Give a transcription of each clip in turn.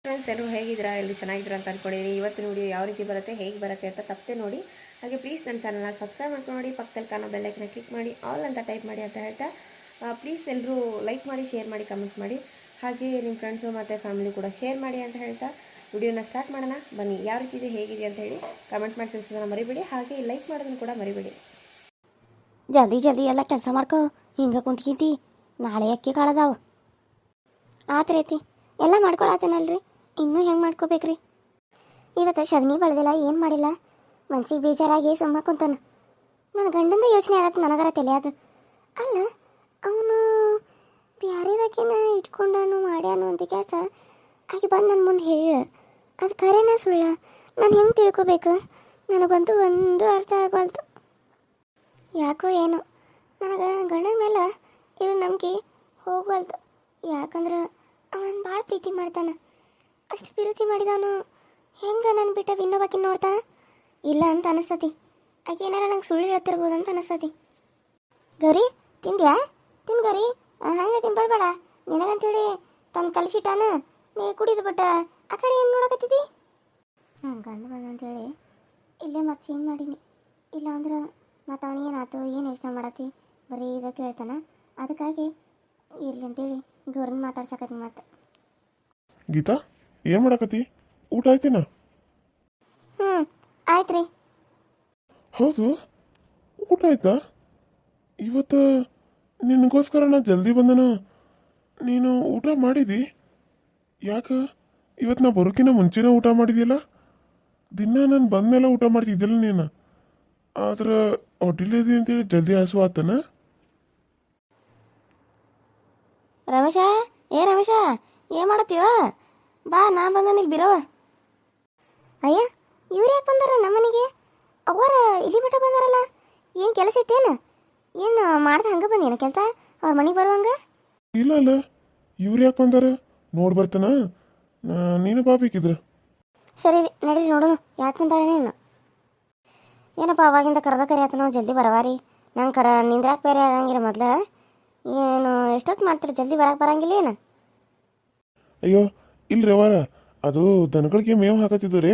Friends ಎಲ್ಲರೂ ಹೇಗಿದ್ದೀರಾ? ಎಲ್ಲರೂ ಚೆನ್ನಾಗಿದ್ದೀರಾ ಅಂತ ಅಂದ್ಕೊಂಡಿದ್ದೀನಿ. ಇವತ್ತಿನ ವಿಡಿಯೋ ಯಾವ ರೀತಿ ಬರುತ್ತೆ, ಹೇಗೆ ಬರುತ್ತೆ ಅಂತ ತಪ್ಪದೆ ನೋಡಿ. ಹಾಗೆ ಪ್ಲೀಸ್ ನನ್ನ ಚಾನಲ್ನ ಸಬ್ಸ್ಕ್ರೈಬ್ ಮಾಡ್ಕೊಂಡು ನೋಡಿ, ಪಕ್ಕದಲ್ಲಿ ಕಾಣೋ ಬೆಲ್ಲೈಕನ್ನ ಕ್ಲಿಕ್ ಮಾಡಿ ಆಲ್ ಅಂತ ಟೈಪ್ ಮಾಡಿ ಅಂತ ಹೇಳ್ತಾ ಪ್ಲೀಸ್ ಎಲ್ಲರೂ ಲೈಕ್ ಮಾಡಿ, ಶೇರ್ ಮಾಡಿ, ಕಮೆಂಟ್ ಮಾಡಿ. ಹಾಗೆ ನಿಮ್ಮ ಫ್ರೆಂಡ್ಸು ಮತ್ತು ಫ್ಯಾಮಿಲಿ ಕೂಡ ಶೇರ್ ಮಾಡಿ ಅಂತ ಹೇಳ್ತಾ ವಿಡಿಯೋನ ಸ್ಟಾರ್ಟ್ ಮಾಡೋಣ. ಬನ್ನಿ, ಯಾವ ರೀತಿ ಇದೆ, ಹೇಗಿದೆ ಅಂತ ಹೇಳಿ ಕಮೆಂಟ್ ಮಾಡಿ ತಿಳಿಸೋದನ್ನ ಮರಿಬೇಡಿ. ಹಾಗೆ ಲೈಕ್ ಮಾಡೋದನ್ನು ಕೂಡ ಮರಿಬೇಡಿ. ಜಲ್ದಿ ಜಲ್ದಿ ಎಲ್ಲ ಕೆಲಸ ಮಾಡ್ಕೊ. ಹಿಂಗೆ ಕುಂತ್ಕಿಂತಿ ನಾಳೆ ಅಕ್ಕಿ ಕಾಳದಾವ ಆತೈತಿ ಎಲ್ಲ ಮಾಡ್ಕೊಳತ್ತೇನಲ್ರಿ. ಇನ್ನೂ ಹೆಂಗೆ ಮಾಡ್ಕೋಬೇಕ್ರಿ? ಇವತ್ತು ಶಗನಿ ಬೆಳೆದಿಲ್ಲ, ಏನು ಮಾಡಿಲ್ಲ. ಮನ್ಸಿಗೆ ಬೇಜಾರಾಗಿ ಸುಮ್ಮ ಕುಂತಾನ. ನನ್ನ ಗಂಡಂದ ಯೋಚನೆ ಆಗತ್ತೆ ನನಗರ ತಲೆಯಾಗ. ಅಲ್ಲ, ಅವನು ಬ್ಯಾರೆದಕ್ಕಿನ ಇಟ್ಕೊಂಡಾನು ಮಾಡ್ಯಾನು ಅಂತ ಕೆಲಸ ಆಗಿ ಬಂದು ನನ್ನ ಮುಂದೆ ಹೇಳ. ಅದು ಖರೇನ ಸುಳ್ಳ? ನಾನು ಹೆಂಗೆ ತಿಳ್ಕೊಬೇಕು? ನನಗಂತೂ ಒಂದು ಅರ್ಥ ಆಗವಲ್ತು. ಯಾಕೋ ಏನೋ ನನಗೆ ನನ್ನ ಗಂಡನ ಮೇಲೆ ಇರೋ ನಂಬಿಕೆ ಹೋಗವಲ್ದು. ಯಾಕಂದ್ರೆ ಅವನ ಭಾಳ ಪ್ರೀತಿ ಮಾಡ್ತಾನೆ. ಅಷ್ಟು ಪ್ರೀತಿ ಮಾಡಿದವನು ಹೆಂಗೆ ನನ್ನ ಬಿಟ್ಟ ಇನ್ನೊಬ್ಬಾಕಿ ನೋಡ್ತಾನ? ಇಲ್ಲ ಅಂತ ಅನಿಸ್ತತಿ. ಆಕೆ ಏನಾರ ನಂಗೆ ಸುಳ್ಳು ಹೇಳ್ತಿರ್ಬೋದು ಅಂತ ಅನಿಸ್ತತಿ. ಗೌರಿ, ತಿಂದ್ಯಾ? ತಿನ್ ಗೌರಿ, ಹಂಗೆ ತಿನ್ಬೇಡ. ನಿನಗಂತೇಳಿ ತಂದು ಕಲಿಸಿಟ್ಟಾನ, ನೀ ಕುಡಿದು ಬಿಟ್ಟ. ಆ ಕಡೆ ಏನು ನೋಡಕತ್ತಿದ್ದಿ? ನನ್ನ ಗಂಡ ಬಂದಂತೇಳಿ ಇಲ್ಲೇ ಮತ್ತೆ ಚೇಂಜ್ ಮಾಡೀನಿ. ಇಲ್ಲ ಅಂದ್ರೆ ಮತ್ತು ಅವನಿಗೇನಾಯ್ತು, ಏನು ಯೋಚನೆ ಮಾಡತ್ತಿ, ಬರೀ ಇದಕ್ಕೆ ಹೇಳ್ತಾನ. ಅದಕ್ಕಾಗಿ ಇರ್ಲಿ ಅಂತೇಳಿ ಗೌರನ್ನ ಮಾತಾಡ್ಸಕತ್ತಿ. ಮತ್ತೆ ಗೀತಾ, ಏನು ಮಾಡಕತ್ತಿ? ಊಟ ಆಯ್ತೇನ? ಆಯ್ತು ರೀ. ಹೌದು, ಊಟ ಆಯ್ತಾ? ಇವತ್ತು ನಿನಗೋಸ್ಕರ ನಾ ಜಲ್ದಿ ಬಂದನ. ನೀನು ಊಟ ಮಾಡಿದಿ? ಯಾಕೆ ಇವತ್ತು ನಾ ಬರೋಕಿನ ಮುಂಚೆನೇ ಊಟ ಮಾಡಿದ್ಯಲ್ಲ? ದಿನ ನಾನು ಬಂದಮೇಲೆ ಊಟ ಮಾಡ್ತಿದ್ದಿಲ್ಲ ನೀನು. ಆದ್ರೆ ಹೊಟ್ಟಿಲಿದೆ ಅಂತೇಳಿ ಜಲ್ದಿ ಹಸು ಆತನ? ರಮೇಶ, ರಮೇಶ, ಏನು ಮಾಡತ್ತೀವ? ಬಾ, ನಾ ಬಂದನಿಲ್ ಬಿರವ. ಅಯ್ಯ, ಇವ್ರು ಯಾಕೆ ಬಂದಾರ ನಮ್ಮನಿಗೆ? ಅವ್ರ ಇಲ್ಲಿ ಮಟ್ಟ ಬಂದಾರಲ್ಲ, ಏನು ಕೆಲಸ ಇತ್ತೇನು? ಏನು ಮಾಡ್ದೆ ಹಂಗೆ ಬಂದೇನು ಕೆಲಸ ಅವ್ರ ಮನೆಗೆ ಬರುವಂಗ? ಇಲ್ಲ ಅಲ್ಲ, ಇವ್ರು ಯಾಕೆ ಬಂದಾರ ನೋಡಿ ಬರ್ತಾನ. ನೀನು ಬಾ ಬೇಕಿದ್ರ. ಸರಿ ರೀ, ನಡೀರಿ ನೋಡೋಣ ಯಾಕೆ ಬಂದಾರ ನೀನು. ಏನಪ್ಪ ಅವಾಗಿಂದ ಕರೆದ ಕರಿ ಆತನೋ ಜಲ್ದಿ ಬರವಾರಿ. ನಂಗೆ ನಿಂದ್ರಾಕ್ ಬೇರೆ ಆಗಂಗಿಲ್ಲ ಮೊದ್ಲು. ಏನು ಎಷ್ಟೊತ್ತು ಮಾಡ್ತೀರಿ? ಜಲ್ದಿ ಬರಕ್ಕೆ ಬರಂಗಿಲ್ಲ ಏನು? ಅಯ್ಯೋ ಇಲ್ರಿ ಅವರ, ಅದು ದನಗಳಿಗೆ ಮೇವು ಹಾಕತ್ತಿದ್ದು ರೀ.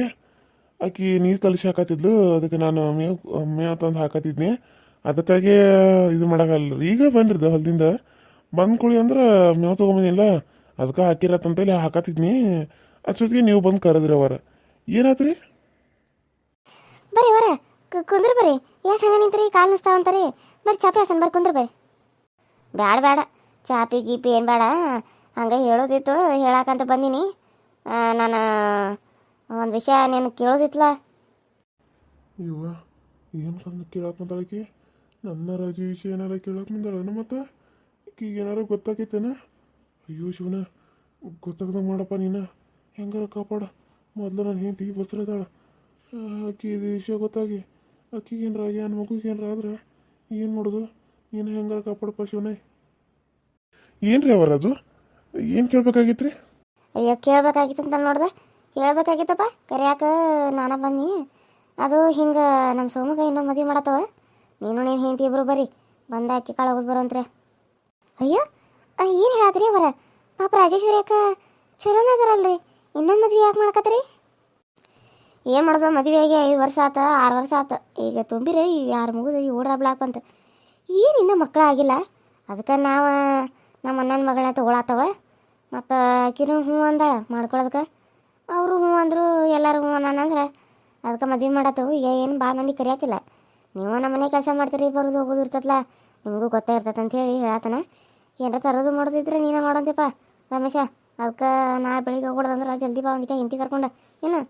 ಆಕಿ ನೀರು ಕಲಿಸಿ ಹಾಕತ್ತಿದ್ಲು, ಅದಕ್ಕೆ ನಾನು ಮೇವು ತಂದು ಹಾಕತ್ತಿದ್ನಿ. ಅದಕ್ಕಾಗಿ ಇದು ಮಾಡೋಕ್ಕಲ್ಲ. ಈಗ ಬನ್ರಿ ಹೊಲದಿಂದ ಬಂದು ಕುಳಿ ಅಂದ್ರೆ ಮೇವು ತೊಗೊಂಬಂದಿಲ್ಲ, ಅದಕ್ಕೆ ಹಾಕಿರತ್ತಂತೇಳಿ ಹಾಕತ್ತಿದ್ನಿ. ಅಷ್ಟೊತ್ತಿಗೆ ನೀವು ಬಂದು ಕರೆದ್ರಿ ಅವರ. ಏನಾತ್ರಿ? ಬರ್ರಿ ಅವರ, ಕುಂದ್ರ ಬರ್ರಿ. ಯಾಕೆ ಹಂಗೆ ನಿಂತ್ರಿ? ಕಾಲು ನಿಸ್ತಾವಂತಾರಿ. ಬರ್ರಿ ಚಾಪಿ ಹಾಸನ್ ಬರ್ರಿ, ಕುಂದ್ರ ಬರ್ರಿ. ಬೇಡ ಬೇಡ, ಚಾಪಿ ಗೀಪಿ ಏನು ಬೇಡ. ಹಂಗೆ ಹೇಳೋದಿತ್ತು, ಹೇಳಕ್ಕಂತ ಬಂದೀನಿ. ನಾನು ಒಂದು ವಿಷಯ ನೀನು ಕೇಳೋದಿತ್ತಲ್ಲ. ಇವ ಏನು ಕಂದು ಕೇಳಕ್ಕೆ ಬಂದಾಳಕಿ? ನನ್ನ ರಾಜಿ ವಿಷಯ ಏನಾರ ಕೇಳಕ್ಕೆ ಬಂದಾಳನ? ಮತ್ತು ಈಗ ಏನಾರ ಗೊತ್ತಾಗೈತೇನ? ಅಯ್ಯೋ ಶಿವನ, ಗೊತ್ತಾಗ್ದಂಗೆ ಮಾಡಪ್ಪ ನೀನು. ಹೆಂಗಾರ ಕಾಪಾಡ. ಮೊದಲು ನಾನು ಹೆಂಡತಿಗೆ ಬಸ್ರದಾಳ. ಆಕಿ ಇದು ವಿಷಯ ಗೊತ್ತಾಗಿ ಅಕ್ಕಿಗೆ ಏನಾರ ಆಗಿ ನನ್ನ ಮಗುಗೆ ಏನಾರ ಆದ್ರೆ ಏನು ಮಾಡೋದು? ನೀನು ಹೆಂಗಾರ ಕಾಪಾಡಪ್ಪ ಶಿವನೇ. ಏನು ರೀ ಅವರ, ಅದು ಏನು ಕೇಳ್ಬೇಕಾಗಿತ್ತು ರೀ? ಅಯ್ಯೋ, ಕೇಳ್ಬೇಕಾಗಿತ್ತಂತ ನೋಡ್ದೆ, ಹೇಳ್ಬೇಕಾಗಿತ್ತಪ್ಪ. ಕರಿಯಾಕ ನಾನು ಬನ್ನಿ. ಅದು ಹಿಂಗೆ ನಮ್ಮ ಸೋಮಗ ಇನ್ನೊಂದು ಮದುವೆ ಮಾಡತ್ತವ. ನೀನು ನೀನು ಹೆಂಡತಿ ಇಬ್ಬರು ಬರ್ರಿ, ಬಂದ ಅಕ್ಕಿ ಕಾಳು ಹೋಗೋದು ಬರೋಂತ್ರೆ. ಅಯ್ಯೋ, ಏನು ಹೇಳತ್ರಿ ಅವರ? ಪಾಪ ರಾಜೇಶ್ವರಿ ಅಕ್ಕ ಚಲೋನ ಅದಾರಲ್ರಿ, ಇನ್ನೊಂದು ಮದುವೆ ಯಾಕೆ ಮಾಡ್ಕತ್ರಿ? ಏನು ಮಾಡೋದು, ಮದುವೆಗೆ 5 ವರ್ಷ ಆತ, 6 ವರ್ಷ ಆತ. ಈಗ ತುಂಬಿರಿ 6 ಮುಗಿದು 7 ಬ್ಲಾಕ್ ಬಂತ. ಏನು ಇನ್ನೂ ಮಕ್ಕಳು ಆಗಿಲ್ಲ. ಅದಕ್ಕೆ ನಾವು ನಮ್ಮ ಅಣ್ಣನ ಮಗಳನ್ನ ತೊಗೊಳತ್ತವ. ಮತ್ತು ಆಕಿನೂ ಹ್ಞೂ ಅಂದಾಳ ಮಾಡ್ಕೊಳೋದಕ್ಕೆ. ಅವರು ಹ್ಞೂ ಅಂದರು, ಎಲ್ಲರೂ ಹ್ಞೂ ಅನ್ನಂದ್ರೆ ಅದಕ್ಕೆ ಮದುವೆ ಮಾಡತ್ತವು. ಈಗ ಏನು ಭಾಳ ಮಂದಿ ಕರಿಯಾತಿಲ್ಲ. ನೀವು ನಮ್ಮ ಮನೆ ಕೆಲಸ ಮಾಡ್ತೀರಿ, ಬರೋದು ಹೋಗೋದು ಇರ್ತದಲ್ಲ, ನಿಮಗೂ ಗೊತ್ತೇ ಇರ್ತೈತೆ ಅಂತೇಳಿ ಹೇಳತ್ತಾನ. ಏನಾರ ತರೋದು ಮಾಡೋದಿದ್ರೆ ನೀನೇ ಮಾಡೋಂತಿಪ್ಪ ರಮೇಶ. ಅದಕ್ಕೆ ನಾಳೆ ಬೆಳಿಗ್ಗೆ ಹೋಗೋದಂದ್ರೆ ಜಲ್ದಿ ಬಾ, ಒಂದಿಕ ಹಿಂತಿ ಕರ್ಕೊಂಡು ಏನು.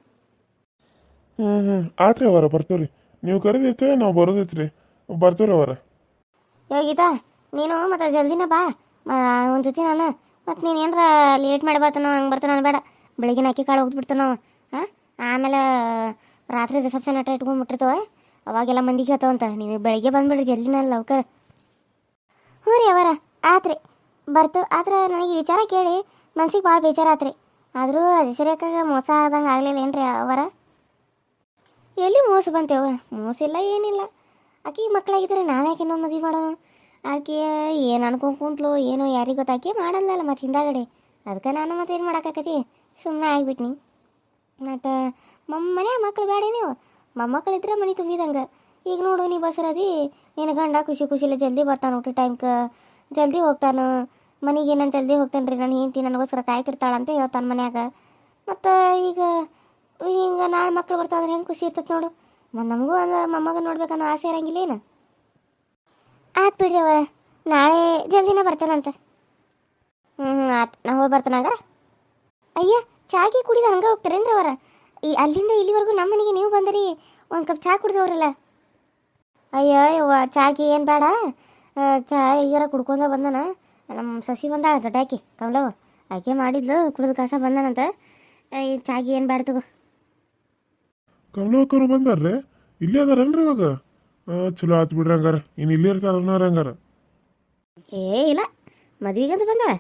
ಆತ್ರಿ ಅವರ, ಬರ್ತೇವ್ರಿ. ನೀವು ಕರೆದಿರ್ತೀರಿ, ನಾವು ಬರೋದಿತ್ರಿ, ಬರ್ತೇವ್ರಿ ಅವರ. ಗೀತಾ, ನೀನು ಮತ್ತು ಜಲ್ದಿನ ಬಾ ಒಂದು ಜೊತೆ ನಾನು. ಮತ್ತು ನೀನು ಏನಾರ ಲೇಟ್ ಮಾಡಿ ಬರ್ತಾನೋ ಹಂಗೆ ಬರ್ತಾನ ಬೇಡ. ಬೆಳಗಿನ ಅಕ್ಕಿ ಕಾಳು ಹೋಗ್ಬಿಡ್ತಾನೋ. ಹಾಂ, ಆಮೇಲೆ ರಾತ್ರಿ ರಿಸೆಪ್ಷನ್ ಅಟ್ಟ ಇಟ್ಕೊಂಡ್ಬಿಟ್ಟಿರ್ತವ. ಅವಾಗೆಲ್ಲ ಮಂದಿಗೆ ಹೇಳ್ತಾವಂತ. ನೀವು ಬೆಳಗ್ಗೆ ಬಂದುಬಿಡ್ರಿ ಜಲ್ದಿನಲ್ಲ ಅವಕ್ಕೆ. ಹ್ಞೂ ರೀ ಅವರ, ಆತ್ರಿ ಬರ್ತು. ಆದ್ರೆ ನನಗೆ ವಿಚಾರ ಕೇಳಿ ಮನ್ಸಿಗೆ ಭಾಳ ಬೇಜಾರಾತ್ರಿ. ಆದರೂ ರಾಜೇಶ್ವರಿಯಾಗ ಮೋಸ ಆದಂಗೆ ಆಗಲಿಲ್ಲ ಏನ್ರಿ ಅವರ? ಎಲ್ಲಿ ಮೋಸ ಬಂತೇವ? ಮೋಸ ಇಲ್ಲ, ಏನಿಲ್ಲ. ಆಕೆಗೆ ಮಕ್ಕಳಾಗಿದ್ದಾರೆ, ನಾವ್ಯಾಕೆ ಇನ್ನೊಂದು ಮದುವೆ ಮಾಡೋಣ? ಆಕೆ ಏನು ಅನ್ಕೊಂಡು ಕುಂತ್ಲು ಏನೋ, ಯಾರಿಗೆ ಗೊತ್ತಾಕಿ ಮಾಡಲ್ಲ ಮತ್ತು ಹಿಂದಾಗಡೆ. ಅದಕ್ಕೆ ನಾನು ಮತ್ತೇನು ಮಾಡೋಕ್ಕಾಕತಿ, ಸುಮ್ಮನೆ ಆಗಿಬಿಟ್ನಿ. ಮತ್ತು ಮನ್ಯಾಗ ಮಕ್ಳು ಬೇಡ ನೀವು, ಮೊಮ್ಮಕ್ಳಿದ್ರೆ ಮನೆ ತುಂಬಿದಂಗೆ. ಈಗ ನೋಡು ನೀ ಬಸರದಿ, ನಿನ್ನ ಗಂಡ ಖುಷಿ ಖುಷಿಲಿ ಜಲ್ದಿ ಬರ್ತಾನೆ, ಊಟ ಟೈಮ್ಗೆ ಜಲ್ದಿ ಹೋಗ್ತಾನೆ ಮನೆಗೆ. ನಾನು ಜಲ್ದಿ ಹೋಗ್ತೇನೆ ರೀ, ನಾನು ಹೆಂಡ್ತಿ ನನಗೋಸ್ಕರ ಕಾಯ್ತಿರ್ತಾಳಂತ ಹೇಳ್ತಾನೆ ಮನ್ಯಾಗ. ಮತ್ತು ಈಗ ಹಿಂಗೆ ನಾಳೆ ಮಕ್ಳು ಬರ್ತಾವಂದ್ರೆ ಹೆಂಗೆ ಖುಷಿ ಇರ್ತದೆ ನೋಡು. ಮತ್ತು ನಮಗೂ ಒಂದು ಮೊಮ್ಮಗ ನೋಡ್ಬೇಕನ್ನೋ ಆಸೆ ಇರಂಗಿಲ್ಲ ಏನು? ಆಯ್ತು ಬಿಡ್ರಿ ಅವರ, ನಾಳೆ ಜಲ್ದಿನೇ ಬರ್ತಾನಂತೆ. ಆಯ್ತು, ನಾ ಹೋಗಿ ಬರ್ತಾನೆ ಹಂಗಾರ. ಅಯ್ಯ, ಚಾಗಿ ಕುಡಿದ ಹಂಗೆ ಹೋಗ್ತಾರೇನ್ರಿ ಅವರ? ಅಲ್ಲಿಂದ ಇಲ್ಲಿವರೆಗೂ ನಮ್ಮ ಮನೆಗೆ ನೀವು ಬಂದರಿ, ಒಂದು ಕಪ್ ಚಹಾ ಕುಡಿದವ್ರಲ್ಲ. ಅಯ್ಯೋ ಯವ್ವ, ಚಾಗಿ ಏನು ಬೇಡ, ಚಹಾ ಈಗಾರ ಕುಡ್ಕೊಂಡ ಬಂದನ. ನಮ್ಮ ಸಸಿ ಬಂದಾಳ ದೊಡ್ಡಾಕಿ ಕಮಲವ, ಆಕೆ ಮಾಡಿದ್ಲು, ಕುಡಿದು ಕಾಸ ಬಂದನಂತ. ಈ ಚಾಗಿ ಏನು ಬೇಡ ತಗೋ. ಕಮಲಕ್ಕರು ಬಂದಾರ್ರೆ, ಇಲ್ಲೇ ಅದಾರನ್ರಿ ಇವಾಗ? ಚಲೋ ಆತು ಬಿಡ್ರಿ ಹಂಗಾರ. ಇನ್ನು ಇಲ್ಲೇ ಇರ್ತಾರನ್ನಾರ ಹಂಗಾರ? ಏ ಇಲ್ಲ, ಮದ್ವಿಗಂತ ಬಂದಾಳ.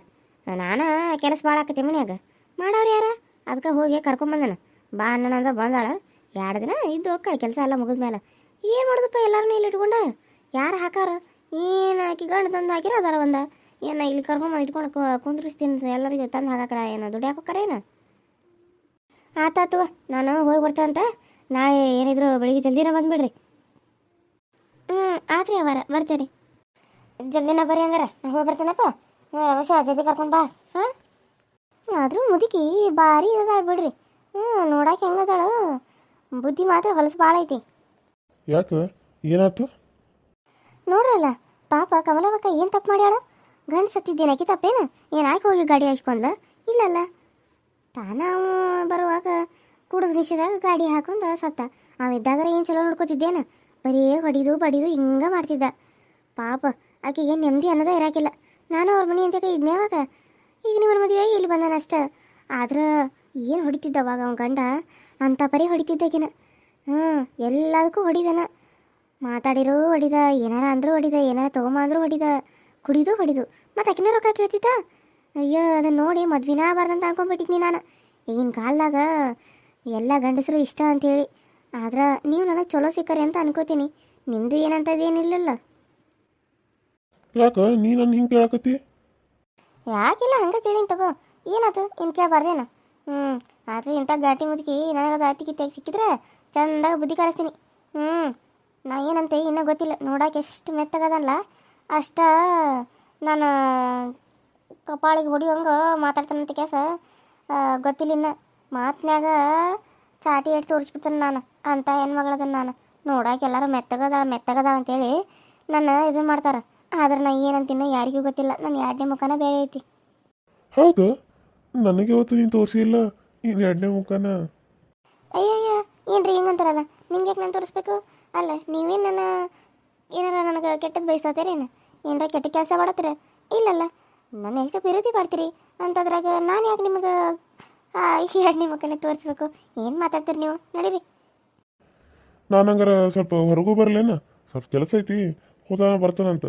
ನಾನು ಕೆಲಸ ಭಾಳ ಆಕತಿ ಮನ್ಯಾಗ, ಮಾಡೋರು ಯಾರ? ಅದಕ್ಕೆ ಹೋಗಿ ಕರ್ಕೊಂಬಂದನ. ಬಾ ಅಣ್ಣನ ಅಂದ್ರೆ ಬಂದಾಳ. 2 ದಿನ ಇದ್ದು ಹೋಗ್ಕಳಿ, ಕೆಲಸ ಎಲ್ಲ ಮುಗಿದ್ಮೇಲೆ. ಏನು ಮಾಡೋದಪ್ಪ, ಎಲ್ಲರನ್ನೂ ಇಲ್ಲಿ ಇಟ್ಕೊಂಡು ಯಾರು ಹಾಕಾರ? ಏನು ಆಕಿ ಗಂಡು ತಂದು ಹಾಕಿರ ಅದಾರ ಒಂದ. ಏನು ಇಲ್ಲಿ ಕರ್ಕೊಂಬಂದು ಇಟ್ಕೊಂಡು ಕುಂದ್ರಿಸ್ತೀನಿ ಎಲ್ಲರಿಗೂ ತಂದು ಹಾಕಾಕರ? ಏನು ದುಡ್ಡು ಹಾಕೋಕ್ಕಾರ ಏನು? ಆತಾತು, ನಾನು ಹೋಗಿ ಬರ್ತೇನಂತ. ನಾಳೆ ಏನಿದ್ರು ಬೆಳಿಗ್ಗೆ ಜಲ್ದಿನ ಬಂದುಬಿಡ್ರಿ. ಆತ್ರಿ ಅವರ, ಬರ್ತೇನೆ. ಜಲ್ದಿನ ಬರ್ರಿ ಹಂಗಾರ, ನಾನು ಹೋಗಿ ಬರ್ತೇನಪ್ಪ. ರಮೇಶ ಜಲ್ದಿ ಕರ್ಕೊಂಡು ಬಾ. ಹಾಂ, ಆದರೂ ಮುದುಕಿ ಭಾರಿ ಇದಾಳ ಬಿಡ್ರಿ. ನೋಡಕ್ಕೆ ಹೆಂಗದಾಳು, ಬುದ್ಧಿ ಮಾತ್ರ ಹೊಲಸು ಭಾಳ ಐತಿ. ಯಾಕೆ, ಏನಾಯ್ತು? ನೋಡ್ರಲ್ಲ ಪಾಪ ಕಮಲವಕ್ಕ ಏನು ತಪ್ಪು ಮಾಡ್ಯಾಳ? ಗಂಡು ಸತ್ತಿದ್ದೇನೆ ಆಕಿ ತಪ್ಪೇನು? ಏನು ಆಕೆ ಹೋಗಿ ಗಾಡಿ ಹಚ್ಕೊಂಡ್ಲ? ಇಲ್ಲಲ್ಲ, ತಾನಾವು ಬರುವಾಗ ಕುಡಿದು ನಿಷೇಧಾಗ ಗಾಡಿ ಹಾಕೊಂಡು ಸತ್ತ. ಅವಿದ್ದಾಗಾರ ಏನು ಚಲೋ ನೋಡ್ಕೋತಿದ್ದೇನ? ಬರೀ ಹೊಡಿದು ಬಡಿದು ಹಿಂಗೆ ಮಾಡ್ತಿದ್ದ. ಪಾಪ ಆಕೆಗೆ ನೆಮ್ಮದಿ ಅನ್ನೋದೇ ಇರಾಕಿಲ್ಲ. ನಾನು ಅವ್ರ ಮನೆ ಅಂತ ಇದ್ನೇ ಅವಾಗ. ಈಗ ನಿಮ್ಮ ಮದುವೆಯಾಗಿ ಇಲ್ಲಿ ಬಂದಾನ ಅಷ್ಟೆ. ಆದ್ರೆ ಏನು ಹೊಡಿತಿದ್ದ ಅವಾಗ ಅವ್ನ ಗಂಡ, ಅಂಥ ಪರಿ ಹೊಡಿತಿದ್ದಾಗಿನ. ಎಲ್ಲದಕ್ಕೂ ಹೊಡಿದನ. ಮಾತಾಡಿರೋ ಹೊಡಿದ, ಏನಾರ ಅಂದರೂ ಹೊಡಿದ, ಏನಾರ ತೊಗೊಂಬ ಅಂದರೂ ಹೊಡಿದ, ಕುಡಿದು ಹೊಡಿದು. ಮತ್ತು ಆಕಿನ ರೊಕ್ಕ ಕೇಳ್ತಿದ್ದ. ಅಯ್ಯೋ, ಅದನ್ನು ನೋಡಿ ಮದ್ವಿನ ಬಾರ್ದಂತ ಅನ್ಕೊಂಡ್ಬಿಟ್ಟಿದ್ನಿ ನಾನು. ಈಗಿನ ಕಾಲದಾಗ ಎಲ್ಲ ಗಂಡಸರು ಇಷ್ಟ ಅಂಥೇಳಿ. ಆದ್ರೆ ನೀವು ನನಗೆ ಚಲೋ ಸಿಕ್ಕರೆ ಅಂತ ಅನ್ಕೋತೀನಿ. ನಿಮ್ಮದು ಏನಂತದೇನಿಲ್ಲಲ್ಲ. ಯಾಕ ನೀ ನನ್ನ ಹಿಂಗೆ ಕೇಳಕತ್ತಿ? ಯಾಕಿಲ್ಲ, ಹಂಗೆ ಕೇಳಿನ ತಗೋ. ಏನಾಯ್ತು, ಇನ್ನು ಕೇಳಬಾರ್ದೇನ? ಆದರೂ ಇಂಥ ಘಾಟಿ ಮುದುಕಿ ನನಗದು ಅತಿಗೆ ತೆಗೆ ಸಿಕ್ಕಿದ್ರೆ ಚಂದಾಗ ಬುದ್ಧಿ ಕಲಿಸ್ತೀನಿ. ನಾ ಏನಂತೆ ಇನ್ನೂ ಗೊತ್ತಿಲ್ಲ. ನೋಡಕ್ಕೆ ಎಷ್ಟು ಮೆತ್ತಗದಲ್ಲ ಅಷ್ಟ ನಾನು ಕಪಾಳಿಗೆ ಹೊಡಿಯೋಂಗೆ ಮಾತಾಡ್ತಾನಂತ ಕೇಸ ಗೊತ್ತಿಲ್ಲ. ಇನ್ನು ಮಾತಿನಾಗ ಚಾಟಿ ಎಟ್ಟು ತೋರಿಸ್ಬಿಡ್ತಾನೆ ನಾನು. ಅಂಥ ಹೆಣ್ಮಗಳದನ್ನು ನಾನು. ನೋಡಕ್ಕೆ ಎಲ್ಲರೂ ಮೆತ್ತಗದ ಅಂತೇಳಿ ನನ್ನ ಇದನ್ನು ಮಾಡ್ತಾರೆ. ಆದ್ರೆ ನಾ ಏನಂತೀನೋ ಯಾರಿಗೂ ಗೊತ್ತಿಲ್ಲ. ನನ್ನ 2ನೇ ಮುಖನ ಬೇರೆ ಐತಿ. ಹೌದು, ನನಗೆ ಹೊತ್ತು ನೀನು ತೋರಿಸಿಲ್ಲ ಇನ್ನು 2ನೇ ಮುಖನ. ಅಯ್ಯಯ್ಯ, ಏನ್ರಿ ಹಿಂಗಂತಾರಲ್ಲ, ನಿಮ್ಗೆ ಯಾಕೆ ನಾನು ತೋರಿಸ್ಬೇಕು? ಅಲ್ಲ, ನೀವೇನು ಏನಾರ ನನಗೆ ಕೆಟ್ಟದ್ದು ಬಯಸತ್ತೀರೇನು? ಏನಾರ ಕೆಟ್ಟ ಕೆಲಸ ಮಾಡತ್ತೀರ? ಇಲ್ಲಲ್ಲ, ನನ್ನ ಎಷ್ಟು ವಿರೋಧಿ ಮಾಡ್ತೀರಿ ಅಂತದ್ರಾಗ ನಾನು ಯಾಕೆ ನಿಮಗೆ 2ನೇ ಮುಖನೇ ತೋರಿಸ್ಬೇಕು? ಏನು ಮಾತಾಡ್ತೀರಿ ನೀವು? ನಡೀರಿ. ನಾನು ಹಂಗಾರ ಸ್ವಲ್ಪ ಹೊರಗೂ ಬರಲೇನ? ಸ್ವಲ್ಪ ಕೆಲಸ ಐತಿ, ಹೋದ ಬರ್ತಾನಂತ.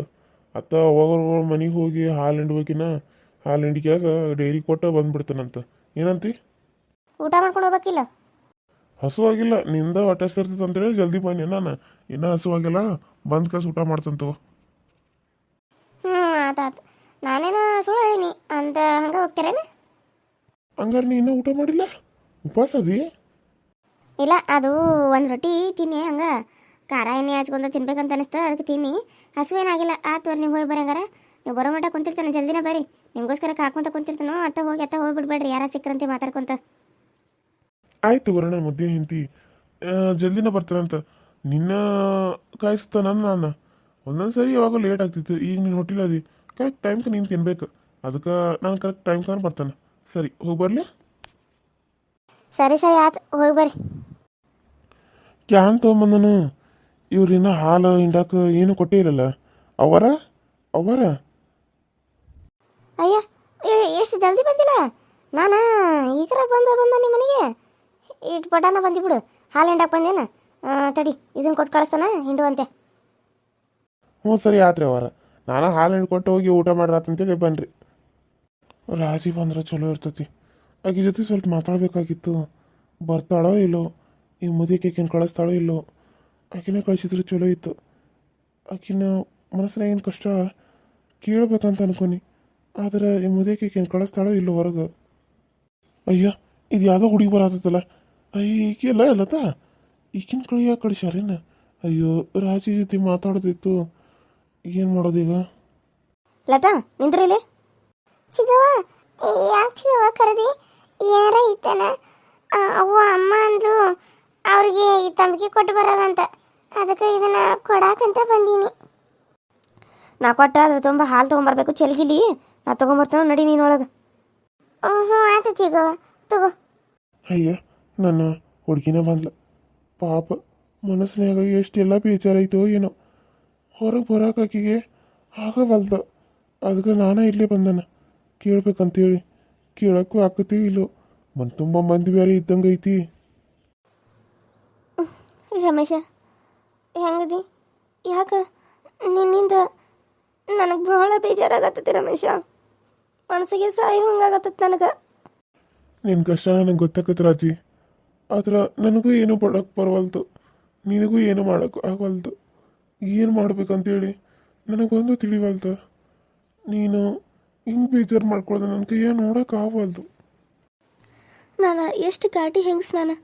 ಅತ್ತ ಅವಾಗ ಮನೆಗೆ ಹೋಗಿ ಹಾಲು ಹಿಂಡ್ಬೇಕಿನ, ಹಾಲು ಹಿಂಡಿ ಕೆಲಸ ಡೈರಿ ಕೊಟ್ಟು ಬಂದ್ಬಿಡ್ತಾನಂತ. ಏನಂತಿ? ಊಟ ಮಾಡ್ಕೊಂಡು ಹೋಗ್ಬೇಕಿಲ್ಲ? ಹಸುವಾಗಿಲ್ಲ, ನಿಂದ ಹೊಟ್ಟೆ ಸೇರ್ತೈತೆ ಅಂತೇಳಿ ಜಲ್ದಿ ಬನ್ನಿ. ನಾನು ಇನ್ನೂ ಹಸುವಾಗಿಲ್ಲ, ಬಂದು ಕಾಸು ಊಟ ಮಾಡ್ತಂತವ. ಆತಾತು, ನಾನೇನು ಸುಳ್ಳು ಹೇಳೀನಿ ಅಂತ ಹಂಗೆ ಹೋಗ್ತೀರೇನು? ಹಂಗಾರೆ ನೀ ಇನ್ನೂ ಊಟ ಮಾಡಿಲ್ಲ? ಉಪವಾಸ ಅದಿ? ಇಲ್ಲ, ಅದು ಒಂದು ರೊಟ್ಟಿ ತಿನ್ನಿ, ಹಂಗೆ ಖಾರ ಎಣ್ಣೆ ಹಚ್ಕೊಂಡು ತಿನ್ಬೇಕಂತ ಅನಿಸ್ತಾ, ಅದಕ್ಕೆ ತಿನ್ನಿ. ಹಸುವೇನಾಗಿಲ್ಲ. ಆತು, ನೀವು ಹೋಗಿ ಬರಂಗಾರ. ನೀವು ಬರೋ ಮಟ್ಟ ಕುಂತಿರ್ತಾನೆ, ಜಲ್ದಿನ ಬರ್ರಿ. ನಿಮಗೋಸ್ಕರ ಕಾಕೊಂತ ಕುಂತಿರ್ತಾನೋ, ಅತ್ತ ಹೋಗಿಬಿಡ್ಬೇಡ್ರಿ, ಯಾರ ಸಿಕ್ಕರಂತೆ ಮಾತಾಡ್ಕೊಂತ. ಆಯ್ತು ಗುರಣ್ಣ, ಮುದ್ದೆ ಹಿಂತಿ ಜಲ್ದಿನ ಬರ್ತಾನಂತ. ನಿನ್ನ ಕಾಯಿಸ್ತಾನ ನಾನು. ಒಂದೊಂದು ಸರಿ ಯಾವಾಗ ಲೇಟ್ ಆಗ್ತಿತ್ತು. ಈಗ ನೀನು ಹೊಟ್ಟಿಲ್ಲ ಅದಿ, ಕರೆಕ್ಟ್ ಟೈಮ್ಗೆ ನೀನು ತಿನ್ಬೇಕು. ಅದಕ್ಕೆ ನಾನು ಕರೆಕ್ಟ್ ಟೈಮ್ಗೆ ಬರ್ತಾನೆ. ಸರಿ, ಹೋಗಿ ಬರಲಿ. ಸರಿ ಆಯ್ತು, ಹೋಗಿ ಬರ್ರಿ. ಕ್ಯಾನ್ ತೊಗೊಂಬಂದನು. ಇವ್ರಿನ್ನ ಹಾಲು ಹಿಂಡಕ್ಕೆ ಏನು ಕೊಟ್ಟೇ ಇರಲ್ಲ. ಅವರ ಅಯ್ಯ, ಎಷ್ಟು ಜಲ್ದಿ ಬಂದಿಲ್ಲ? ನಾನು ಈಗ ಬಂದ ನಿಮ್ಮ ಮನೆಗೆ ಇಟ್ಟು ಪಟಾನ ಬಂದಿಬಿಡು. ಹಾಲು ಹಿಂಡಕ್ಕೆ ಬಂದೇನ? ತಡಿ, ಇದನ್ನು ಕೊಟ್ಟು ಕಳಿಸ್ತಾನ, ಹಿಂಡುವಂತೆ. ಹ್ಞೂ ಸರಿ ಆತ್ರಿ ಅವರ. ನಾನು ಹಾಲು ಹಿಂಡ್ಕೊಟ್ಟು ಹೋಗಿ ಊಟ ಮಾಡ್ರಾತಂತೇಳಿ ಬನ್ರಿ. ರಾಜಿ ಬಂದ್ರೆ ಚಲೋ ಇರ್ತೈತಿ. ಆಕೆ ಜೊತೆ ಸ್ವಲ್ಪ ಮಾತಾಡಬೇಕಾಗಿತ್ತು. ಬರ್ತಾಳೋ ಇಲ್ಲೋ, ಈ ಮುದಿಕೇನು ಕಳಿಸ್ತಾಳೋ ಇಲ್ಲೋ. ಆಕಿನ ಕಳಿಸಿದ್ರೆ ಚಲೋ ಇತ್ತು. ಆಕಿನ ಮನಸ್ಸಿನಾಗ ಏನು ಕಷ್ಟ ಕೇಳಬೇಕಂತ ಅನ್ಕೊನಿ. ಆದರೆ ಈ ಮುದಿಕೇನು ಕಳಿಸ್ತಾಳೋ ಇಲ್ಲೋ ಹೊರಗೆ. ಅಯ್ಯ, ಇದು ಯಾವುದೋ ಹುಡುಗಿ ಬರತ್ತಲ್ಲ ಈಕೆಲ್ಲ ಅಲ್ಲತ್ತ ಈಗಿನ ಕಳಿಯ ಕಳಿಸ್ಯಾರೇನ ಅಯ್ಯೋ ರಾಜಿ ಜೊತೆ ಮಾತಾಡೋದಿತ್ತು ಏನು ಮಾಡೋದೀಗ ಲತಾ ನಿಂದ್ರಿಲಿ. ಚಿಗವ್ವ ಯಾಕೆ ಚಿಗವ್ವ ಕರೆದಿ? ಏನಾರ ಇತ್ತನ? ಅವ್ವ ಅಮ್ಮ ಅಂದು ಅವ್ರಿಗೆ ಈ ತಂಬಿಗೆ ಕೊಟ್ಟು ಬರೋದಂತ, ಅದಕ್ಕೆ ಇದನ್ನ ಕೊಡಾಕಂತ ಬಂದೀನಿ. ನಾ ಕೊಟ್ಟ ಅದ್ರ ತುಂಬ ಹಾಲು ತೊಗೊಂಬರ್ಬೇಕು, ಚೆಲ್ಗಿಲಿ ನಾ ತೊಗೊಂಬರ್ತಾನ, ನಡಿ ನೀನೊಳಗೆ. ಹ್ಞೂ ಆಯ್ತು ಚಿಗವ್ವ, ತಗೋ. ಅಯ್ಯ ನನ್ನ ಹುಡುಗಿನ ಬಂದ್ಲ ಪಾಪ, ಮನಸ್ಸಿನಾಗ ಎಷ್ಟೆಲ್ಲ ಬೇಜಾರಾಯ್ತೋ ಏನೋ. ಹೊರಗೆ ಬರೋಕಾಕಿಗೆ ಆಗವಲ್ದ, ಅದಕ್ಕೆ ನಾನೇ ಇಲ್ಲೇ ಬಂದನ ಕೇಳ್ಬೇಕಂತೇಳಿ. ಕೇಳೋಕ್ಕೂ ಆಕತಿ ಇಲ್ಲೋ, ಮನ್ ತುಂಬ ಮಂದಿ ಬೇರೆ ಇದ್ದಂಗೆ ಐತಿ. ರಮೇಶ ಹೆಂಗದಿ? ಯಾಕೆ ನಿನ್ನಿಂದ ನನಗೆ ಬಹಳ ಬೇಜಾರಾಗತ್ತತಿ ರಮೇಶ, ಮನಸ್ಸಿಗೆ ಸಾಯಿ ಹಂಗಾಗತ್ತದ ನನಗೆ. ನಿನ್ನ ಕಷ್ಟ ನನಗೆ ಗೊತ್ತಾಗತ್ತೆ ರಾಜಿ, ಆದ್ರೆ ನನಗೂ ಏನೂ ಪಡೋಕ್ಕೆ ಬರವಲ್ತು, ನಿನಗೂ ಏನು ಮಾಡೋಕ್ಕೆ ಆಗವಲ್ತು. ಏನು ಮಾಡ್ಬೇಕಂತೇಳಿ ನನಗೊಂದು ತಿಳಿವಲ್ತು. ನೀನು ಹಿಂಗೆ ಬೇಜಾರು ಮಾಡ್ಕೊಳ್ಳೋದು ನನ್ನ ಕೈಯ ನೋಡೋಕೆ ಆಗವಲ್ದು. ನಾನು ಎಷ್ಟು ಘಾಟಿ ಹೆಂಗಸ್ ನಾನು,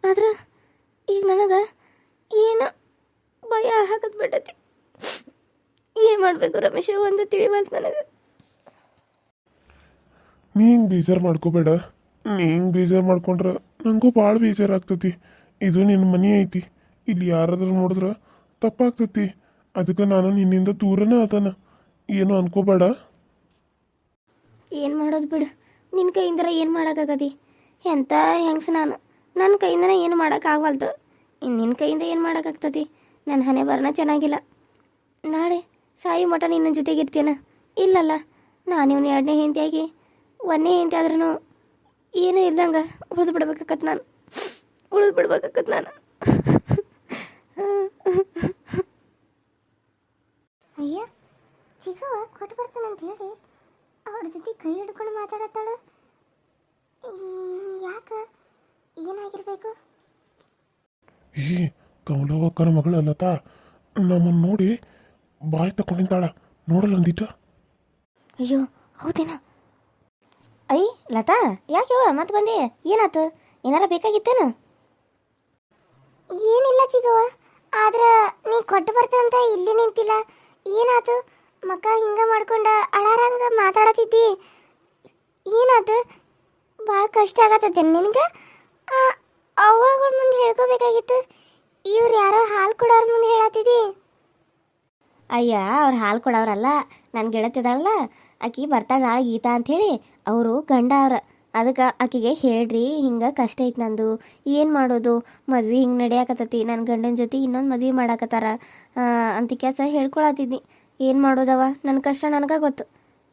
ಆದ್ರೆ ಈಗ ನನಗೆ ಏನು ಭಯ ಹಾಕದ್ ಬಿಟ್ಟತಿ. ಏನು ಮಾಡಬೇಕು ರಮೇಶ, ಒಂದು ತಿಳಿವಲ್ತು ನನಗೆ. ನೀ ಹಿಂಗೆ ಬೇಜಾರು ಮಾಡ್ಕೋಬೇಡ, ನೀ ಹಿಂಗೆ ಬೇಜಾರು ಮಾಡ್ಕೊಂಡ್ರೆ ನನಗೂ ಭಾಳ ಬೇಜಾರಾಗ್ತತಿ. ಇದು ನಿನ್ನ ಮನೆ ಐತಿ, ಇಲ್ಲಿ ಯಾರಾದ್ರೂ ನೋಡಿದ್ರೆ ತಪ್ಪಾಗ್ತತಿ. ಅದಕ್ಕೆ ನಾನು ನಿನ್ನಿಂದ ದೂರನೇ ಆತನ, ಏನು ಅನ್ಕೋಬೇಡ. ಏನು ಮಾಡೋದು ಬಿಡು, ನಿನ್ನ ಕೈಯಿಂದರ ಏನು ಮಾಡೋಕ್ಕಾಗದಿ? ಎಂಥ ಹೆಂಗ್ಸ್ ನಾನು, ನನ್ನ ಕೈಯಿಂದನೇ ಏನು ಮಾಡೋಕ್ಕಾಗವಲ್ದು, ಇನ್ನು ನಿನ್ನ ಕೈಯಿಂದ ಏನು ಮಾಡೋಕ್ಕಾಗ್ತತಿ? ನನ್ನ ಹಣೆ ಬರನ ಚೆನ್ನಾಗಿಲ್ಲ. ನಾಳೆ ಸಾಯಿ ಮಠ ನಿನ್ನ ಜೊತೆಗಿರ್ತೀನ? ಇಲ್ಲಲ್ಲ, ನಾನು ಇವನು ಎರಡನೇ ಹೆಂಡತಿಯಾಗಿ ಒಂದನೇ ಹೆಂಡತಿ ಆದ್ರೂ ಏನೂ ಇಲ್ದಂಗೆ ಉಳಿದು ಬಿಡ್ಬೇಕಾಕತ್ ನಾನು, ಉಳಿದು ಬಿಡ್ಬೇಕಾಕತ್ ನಾನು. ಅಯ್ಯ ಚಿಗವ ಕೊಟ್ಟು ಬರ್ತಾನಂತ ಹೇಳಿ ಅವ್ರ ಜೊತೆ ಕೈ ಹಿಡ್ಕೊಂಡು ಮಾತಾಡತ್ತಾಳು. ಯಾಕೆ? ಏನಾಗಿರ್ಬೇಕು? ಈ ಕಮಲವಕ್ಕನ ಮಗಳಲ್ಲತ ನಮ್ಮನ್ನು ನೋಡಿ ಬಾಯಿ ತಗೊಂಡಿದ್ದಾಳ, ನೋಡಲ್ಲ ಅಂದಿಟ್ಟ. ಅಯ್ಯೋ ಹೌದೇನ? ಐ ಲತಾ ಯಾಕೆವ ಮತ್ತೆ ಬಂದೆ? ಏನಾತು? ಏನಾರ ಬೇಕಾಗಿತ್ತೇನ? ಏನಿಲ್ಲ ಚಿಗವ, ಆದ್ರೆ ನೀ ಕೊಟ್ಟು ಬರ್ತಾನಂತ ಇಲ್ಲಿ ನಿಂತಿಲ್ಲ, ಏನಾತು? ಮಕ್ಕ ಹಿಂಗ ಮಾಡ್ಕೊಂಡ ಅಳಾರಂಗ ಮಾತಾಡತಿದ್ದಿ, ಏನಾತು? ಭಾಳ ಕಷ್ಟ ಆಗತ್ತದ ನಿನಗೆ? ಅವ್ವಗಳ ಮುಂದೆ ಹೇಳ್ಕೋಬೇಕಾಗಿತ್ತು, ಇವ್ರು ಯಾರೋ ಹಾಲು ಕೊಡೋರ ಮುಂದೆ ಹೇಳತ್ತಿದ್ದಿ. ಅಯ್ಯ ಅವ್ರು ಹಾಲು ಕೊಡೋರಲ್ಲ, ನನ್ನ ಗೆಳತಿದಾಳಲ್ಲ ಆಕಿ ಬರ್ತಾಳೆ ನಾಳೆ ಗೀತಾ ಅಂಥೇಳಿ, ಅವರು ಗಂಡ ಅವ್ರ. ಅದಕ್ಕೆ ಆಕಿಗೆ ಹೇಳ್ರಿ ಹಿಂಗೆ ಕಷ್ಟ ಐತೆ ನಂದು, ಏನು ಮಾಡೋದು, ಮದ್ವೆ ಹಿಂಗೆ ನಡೆಯಾಕತ್ತತಿ, ನನ್ನ ಗಂಡನ ಜೊತೆ ಇನ್ನೊಂದು ಮದ್ವೆ ಮಾಡಾಕತ್ತಾರ ಅಂತ ಕೆಲಸ ಹೇಳ್ಕೊಳತ್ತಿದ್ನಿ. ಏನು ಮಾಡೋದವ, ನನ್ನ ಕಷ್ಟ ನನಗೆ ಗೊತ್ತು,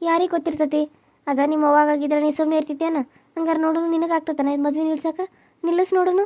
ಯಾರಿಗೆ ಗೊತ್ತಿರ್ತತಿ? ಅದ ನಿಮ್ಮ ಅವ್ವಾಗಾಗಿದ್ರೆ ನೀ ಸುಮ್ಮನೆ ಇರ್ತಿತ್ತೇನ? ಹಂಗಾರೆ ನೋಡೋಣ ನಿನಗೆ ಆಗ್ತತನ ಇದು ಮದ್ವೆ ನಿಲ್ಸಕ್ಕೆ? ನಿಲ್ಲಿಸ್ ನೋಡೋಣ.